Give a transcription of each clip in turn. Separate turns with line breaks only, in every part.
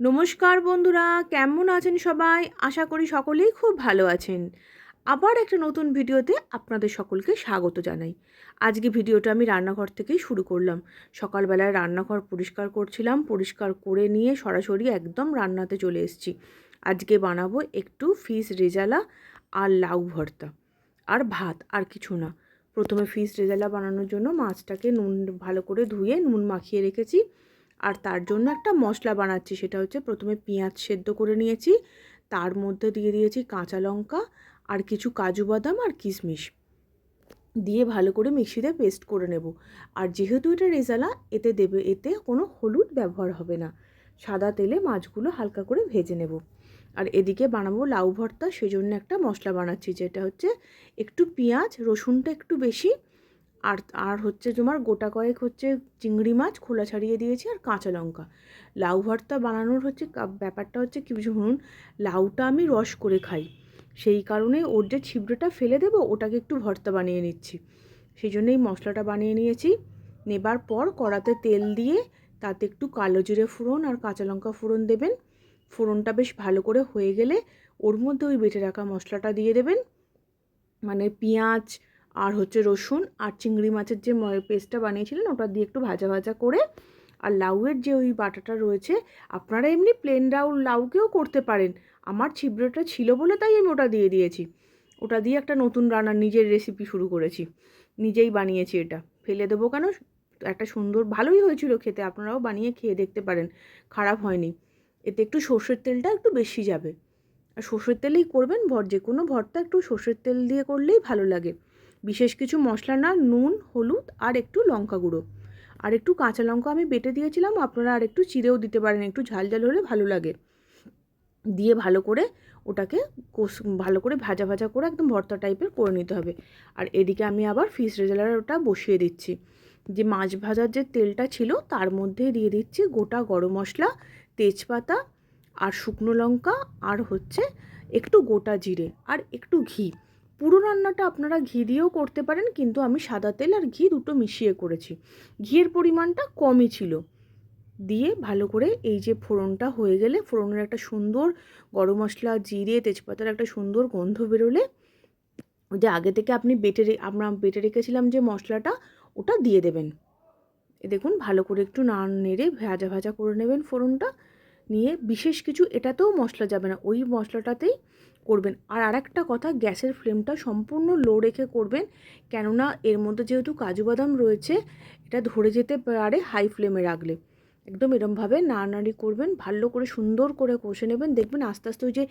নমস্কার বন্ধুরা, কেমন আছেন সবাই? আশা করি সকলেই খুব ভালো আছেন। আবার একটা নতুন ভিডিওতে আপনাদের সকলকে স্বাগত জানাই। আজকে ভিডিওটা আমি রান্নাঘর থেকেই শুরু করলাম। সকালবেলায় রান্নাঘর পরিষ্কার করছিলাম, পরিষ্কার করে নিয়ে সরাসরি একদম রান্নাতে চলে এসেছি। আজকে বানাবো একটু ফিশ রেজালা আর লাউ ভর্তা আর ভাত, আর কিছু না। প্রথমে ফিশ রেজালা বানানোর জন্য মাছটাকে নুন ভালো করে ধুয়ে নুন মাখিয়ে রেখেছি। আর তার জন্য একটা মশলা বানাচ্ছি, সেটা হচ্ছে প্রথমে পেঁয়াজ সেদ্ধ করে নিয়েছি, তার মধ্যে দিয়ে দিয়েছি কাঁচা লঙ্কা আর কিছু কাজু বাদাম আর কিশমিশ দিয়ে ভালো করে মিক্সিতে পেস্ট করে নেব। আর যেহেতু এটা রেজালা, এতে কোনো হলুদ ব্যবহার হবে না। সাদা তেলে মাছগুলো হালকা করে ভেজে নেব। আর এদিকে বানাবো লাউ ভর্তা, সেজন্য একটা মশলা বানাচ্ছি, যেটা হচ্ছে একটু পেঁয়াজ, রসুনটা একটু বেশি, আর আর হচ্ছে তোমার গোটা কয়েক হচ্ছে চিংড়ি মাছ খোলা ছাড়িয়ে দিয়েছি, আর কাঁচা লঙ্কা। লাউ ভর্তা বানানোর হচ্ছে ব্যাপারটা হচ্ছে কি শুনুন। লাউটা আমি রস করে খাই, সেই কারণে ওর যে ছিবড়েটা ফেলে দেবো, ওটাকে একটু ভর্তা বানিয়ে নিচ্ছি। সেই জন্যই মশলাটা বানিয়ে নিয়েছি। নেবার পর কড়াতে তেল দিয়ে তাতে একটু কালো জিরে ফোড়ন আর কাঁচা লঙ্কা ফোড়ন দেবেন। ফোড়নটা বেশ ভালো করে হয়ে গেলে ওর মধ্যে ওই বেটে রাখা মশলাটা দিয়ে দেবেন, মানে পেঁয়াজ আর হচ্ছে রসুন আর চিংড়ি মাছের যে পেস্টটা বানিয়েছিলেন ওটা দিয়ে একটু ভাজা ভাজা করে, আর লাউয়ের যে ওই বাটাটা রয়েছে, আপনারা এমনি প্লেন লাউকেও করতে পারেন। আমার ছিবড়েটা ছিল বলে তাই আমি ওটা দিয়ে দিয়েছি। ওটা দিয়ে একটা নতুন রান্নার নিজের রেসিপি শুরু করেছি, নিজেই বানিয়েছি। এটা ফেলে দেবো কেন, একটা সুন্দর ভালোই হয়েছিল খেতে, আপনারাও বানিয়ে খেয়ে দেখতে পারেন, খারাপ হয়নি। এতে একটু সর্ষের তেলটা একটু বেশি যাবে, আর সর্ষের তেলেই করবেন। যে কোনো ভর্তা একটু সর্ষের তেল দিয়ে করলেই ভালো লাগে। বিশেষ কিছু মশলা না, নুন, হলুদ আর একটু লঙ্কা গুঁড়ো আর একটু কাঁচা লঙ্কা আমি বেটে দিয়েছিলাম, আপনারা আর একটু চিড়েও দিতে পারেন, একটু ঝাল ঝাল হলে ভালো লাগে। দিয়ে ভালো করে ওটাকে ভালো করে ভাজা ভাজা করে একদম ভর্তা টাইপের করে নিতে হবে। আর এদিকে আমি আবার ফিশ রেজালাটা বসিয়ে দিচ্ছি। যে মাছ ভাজার যে তেলটা ছিল তার মধ্যে দিয়ে দিচ্ছি গোটা গরম মশলা, তেজপাতা আর শুকনো লঙ্কা, আর হচ্ছে একটু গোটা জিরে আর একটু ঘি। পুরো রান্নাটা আপনারা ঘি দিয়েও করতে পারেন, কিন্তু আমি সাদা তেল আর ঘি দুটো মিশিয়ে করেছি। ঘিয়ের পরিমাণটা কমই ছিল। দিয়ে ভালো করে এই যে ফোড়নটা হয়ে গেলে, ফোড়নের একটা সুন্দর গরম মশলা, জিরে, তেজপাতার একটা সুন্দর গন্ধ বেরোলে, ওই যে আগে থেকে আমরা বেটে রেখেছিলাম যে মশলাটা, ওটা দিয়ে দেবেন। দেখুন ভালো করে একটু নেড়ে ভাজা ভাজা করে নেবেন ফোড়নটা। নিয়ে বিশেষ কিছু এটাতেও মশলা যাবে না, ওই মশলাটাতেই করবেন। আর আরেকটা কথা, গ্যাসের ফ্লেমটা সম্পূর্ণ লো রেখে করবেন, কেননা এর মধ্যে যেহেতু কাজু বাদাম রয়েছে, এটা ধরে যেতে পারে হাই ফ্লেমে রাখলে। একদম এরমভাবে নাড়ানাড়ি করবেন, ভালো করে সুন্দর করে কষে নেবেন। দেখবেন আস্তে আস্তে ওই যে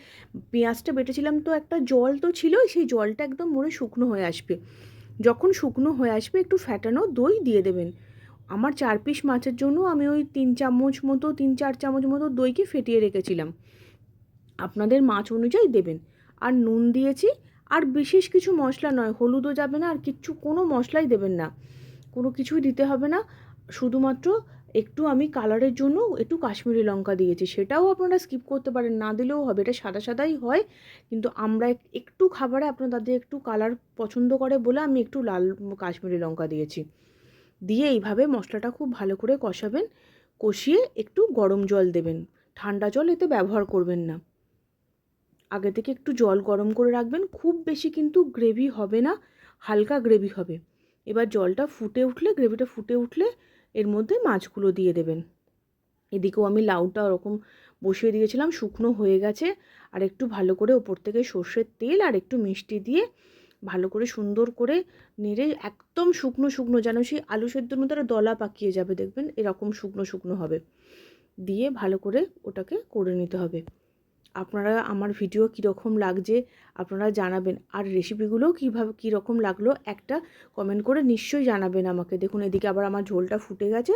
পেঁয়াজটা বেটেছিলাম, তো একটা জল তো ছিল, সেই জলটা একদম মরে শুকনো হয়ে আসবে। যখন শুকনো হয়ে আসবে, একটু ফ্যাটানো দই দিয়ে দেবেন। আমার 4 পিস মাছের জন্য আমি ওই 3-4 চামচ মতো দইকে ফেটিয়ে রেখেছিলাম। আপনাদের মাছ অনুযায়ী দেবেন। আর নুন দিয়েছি, আর বিশেষ কিছু মশলা নয়, হলুদও যাবে না, আর কোনো মশলাই দেবেন না, কোনো কিছুই দিতে হবে না। শুধুমাত্র একটু আমি কালারের জন্য একটু কাশ্মীরি লঙ্কা দিয়েছি, সেটাও আপনারা স্কিপ করতে পারেন, না দিলেও হবে, এটা সাদা সাদাই হয়। কিন্তু আমরা একটু খাবারে আপনাদের একটু কালার পছন্দ করে বলে আমি একটু লাল কাশ্মীরি লঙ্কা দিয়েছি। দিয়ে এইভাবে মশলাটা খুব ভালো করে কষাবেন। কষিয়ে একটু গরম জল দেবেন, ঠান্ডা জল এতে ব্যবহার করবেন না। আগে থেকে একটু জল গরম করে রাখবেন, খুব বেশি কিন্তু গ্রেভি হবে না, হালকা গ্রেভি হবে। এবার গ্রেভিটা ফুটে উঠলে এর মধ্যে মাছগুলো দিয়ে দেবেন। এদিকেও আমি লাউটা ওরকম বসিয়ে দিয়েছিলাম, শুকনো হয়ে গেছে। আর একটু ভালো করে ওপর থেকে সর্ষের তেল আর একটু মিষ্টি দিয়ে ভালো করে সুন্দর করে নেড়ে, একদম শুকনো শুকনো, যেন সেই আলু সেদ্ধর মধ্যে দলা পাকিয়ে যাবে, দেখবেন এরকম শুকনো শুকনো হবে। দিয়ে ভালো করে ওটাকে করে নিতে হবে। আপনারা আমার ভিডিও কীরকম লাগছে আপনারা জানাবেন, আর রেসিপিগুলোও কীরকম লাগলো একটা কমেন্ট করে নিশ্চয়ই জানাবেন আমাকে। দেখুন এদিকে আবার আমার ঝোলটা ফুটে গেছে।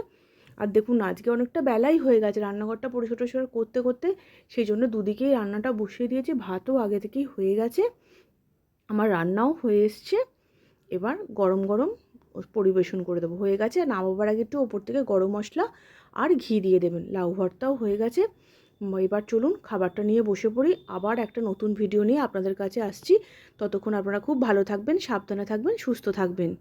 আর দেখুন আজকে অনেকটা বেলাই হয়ে গেছে, রান্নাঘরটা পরিষ্কার করতে করতে, সেই জন্য দুদিকেই রান্নাটা বসিয়ে দিয়েছি। ভাতও আগে থেকেই হয়ে গেছে, আমার রান্নাও হয়ে এসছে। এবার গরম গরম পরিবেশন করে দেবো। হয়ে গেছে, নামাবার আগে একটু ওপর থেকে গরম মশলা আর ঘি দিয়ে দেবেন। লাউ ভর্তাও হয়ে গেছে। এবার চলুন খাবারটা নিয়ে বসে পড়ি। আবার একটা নতুন ভিডিও নিয়ে আপনাদের কাছে আসছি। ততক্ষণ আপনারা খুব ভালো থাকবেন, সাবধানে থাকবেন, সুস্থ থাকবেন।